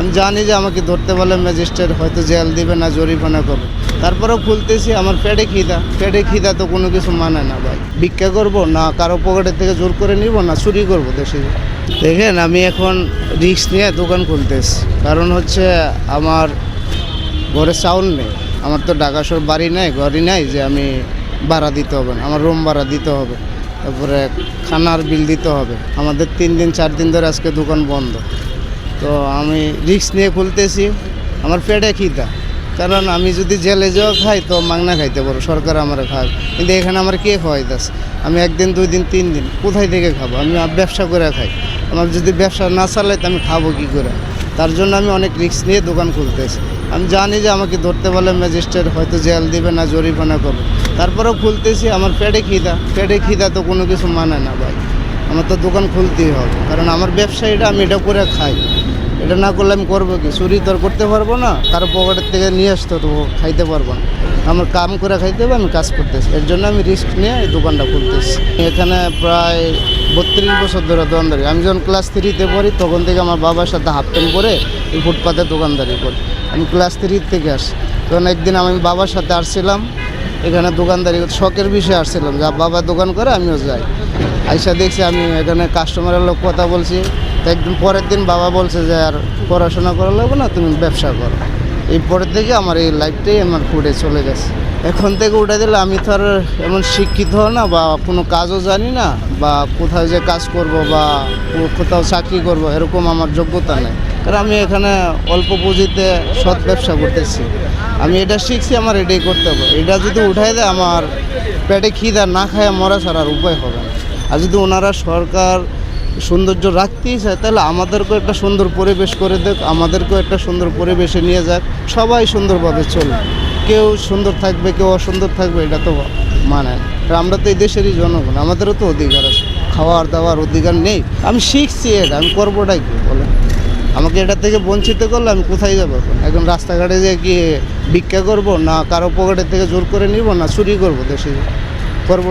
আমি জানি যে আমাকে ধরতে পারলে ম্যাজিস্ট্রেট হয়তো জেল দিবে না জরিমানা করবে, তারপরেও খুলতেছি। আমার পেটে খিদা তো কোনো কিছু মানে না ভাই। ভিক্ষা করব না কারো পকেটের থেকে জোর করে নিব না চুরি করব দেশে। দেখেন আমি এখন রিস্ক নিয়ে দোকান খুলতেছি, কারণ হচ্ছে আমার ঘরে চাউল নেই। আমার তো ঢাকা শহর বাড়ি নাই, ঘরই নাই যে আমি ভাড়া দিতে হবে না, আমার রুম ভাড়া দিতে হবে, তারপরে খানার বিল দিতে হবে। আমাদের 3 দিন 4 দিন ধরে আজকে দোকান বন্ধ। তো আমি রিস্ক নিয়ে খুলতেছি, আমার পেটে খিদা। কারণ আমি যদি জেলে যাওয়া খাই তো মাংনা খাইতে পারো, সরকার আমার খায়, কিন্তু এখানে আমার কে খাওয়াইতেছে? আমি 1 দিন 2 দিন 3 দিন কোথায় থেকে খাবো? আমি ব্যবসা করে খাই, আমার যদি ব্যবসা না চালাই তো আমি খাবো কী করে? তার জন্য আমি অনেক রিস্ক নিয়ে দোকান খুলতেছি। আমি জানি যে আমাকে ধরতে পারলে ম্যাজিস্ট্রেট হয়তো জেল দিবে না জরিমানা করবে, তারপরেও খুলতেছি। আমার পেটে খিদা তো কোনো কিছু মানে না ভাই। আমার তো দোকান খুলতেই হবে, কারণ আমার ব্যবসা এটা, আমি এটা করে খাই। এটা না করলে আমি করবো কি? চুরি তো আর করতে পারবো না, কারো পকেটের থেকে নিয়ে আসতে তো খাইতে পারবো না। আমার কাম করে খাইতে হবে, আমি কাজ করতেছি, এর জন্য আমি রিস্ক নিয়ে এই দোকানটা খুলতেছি। এখানে প্রায় 32 বছর ধরে দোকানদারি। আমি যখন ক্লাস 3-তে পড়ি তখন থেকে আমার বাবার সাথে হাফ প্যান্ট পরে এই ফুটপাতে দোকানদারি করি। আমি ক্লাস 3 থেকে আসি। তখন একদিন আমি বাবার সাথে আসছিলাম এখানে দোকানদারি, শখের বিষয়ে আসছিলাম, যা বাবা দোকান করে আমিও যাই। আইসা দেখছি আমি এখানে কাস্টমারের লোক কথা বলছি, তো একদিন পরের দিন বাবা বলছে যে আর পড়াশোনা করা লাগবে না, তুমি ব্যবসা করো। এই পরের থেকে আমার এই লাইফটাই আমার ফুটে চলে গেছে। এখন থেকে উঠে দিলে আমি তো আর এমন শিক্ষিত না, বা কোনো কাজও জানি না, বা কোথাও যে কাজ করব বা কোথাও চাকরি করব এরকম আমার যোগ্যতা নেই। কারণ আমি এখানে অল্প পুঁজিতে সৎ ব্যবসা করতেছি। আমি এটা শিখছি, আমার এটাই করতে হবে। এটা যদি উঠাই দেয় আমার পেটে খিদা, না খায় মরা ছাড়ার উপায় হবে না। আর যদি ওনারা সরকার সৌন্দর্য রাখতেই চায় তাহলে আমাদেরকেও একটা সুন্দর পরিবেশ করে দেখ, আমাদেরকেও একটা সুন্দর পরিবেশে নিয়ে যাক, সবাই সুন্দরভাবে চলবে। কেউ সুন্দর থাকবে কেউ অসুন্দর থাকবে এটা তো মানে না। আমরা তো এই দেশেরই জনগণ, আমাদেরও তো অধিকার আছে, খাওয়ার দাওয়ার অধিকার নেই? আমি শিখছি এটা, আমি করবোটাই কি বলে? আমাকে এটা থেকে বঞ্চিত করলে আমি কোথায় যাবো? এখন রাস্তাঘাটে যে কি ভিক্ষা করব না কারো পকেটের থেকে জোর করে নিব না চুরি করব দেশে করবো?